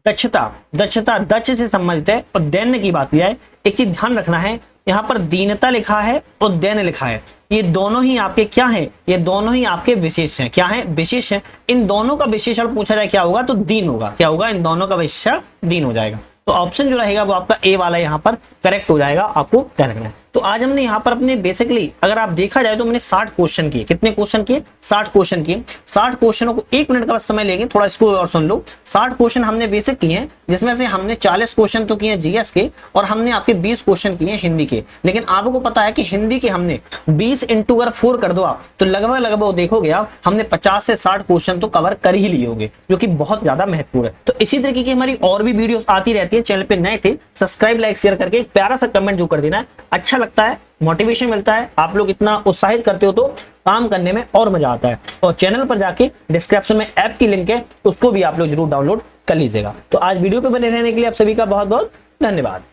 दक्षता, दक्षता दक्ष से संबंधित है। और दैन्य की बात किया है, एक चीज ध्यान रखना है, यहाँ पर दीनता लिखा है और दैन्य लिखा है। ये दोनों ही आपके क्या हैं? ये दोनों ही आपके विशेष हैं। क्या है? विशेष है। इन दोनों का विशेषण पूछा जाए क्या होगा तो दीन होगा। क्या होगा? इन दोनों का विशेषण दीन हो जाएगा। तो ऑप्शन जो रहेगा वो आपका ए वाला यहाँ पर करेक्ट हो जाएगा, आपको ध्यान रखना है। तो आज हमने यहाँ पर अपने बेसिकली अगर आप देखा जाए तो हमने 60 क्वेश्चन किए। कितने क्वेश्चन किए? 60 क्वेश्चन किए। 60 क्वेश्चनों को 1 मिनट का बस समय लेंगे, थोड़ा इसको और सुन लो। 60 क्वेश्चन हमने बेसिक किए हैं, जिसमें से हमने 40 क्वेश्चन तो किए जीएस के और हमने आपके 20 क्वेश्चन किए हिंदी के। लेकिन आपको पता है कि हिंदी के हमने 20 इंटू अगर 4 कर दो आप तो लगभग देखोगे आप हमने 50 से 60 क्वेश्चन तो कवर कर ही लिए होंगे, जो कि बहुत ज्यादा महत्वपूर्ण है। तो इसी तरीके की हमारी और भी वीडियोस आती रहती है। चैनल पे नए थे सब्सक्राइब लाइक शेयर करके एक प्यारा सा कमेंट जो कर देना है, अच्छा लगता है, मोटिवेशन मिलता है। आप लोग इतना उत्साहित करते हो तो काम करने में और मजा आता है। और चैनल पर जाके डिस्क्रिप्शन में ऐप की लिंक है, उसको भी आप लोग जरूर डाउनलोड कर लीजिएगा। तो आज वीडियो पे बने रहने के लिए आप सभी का बहुत बहुत धन्यवाद।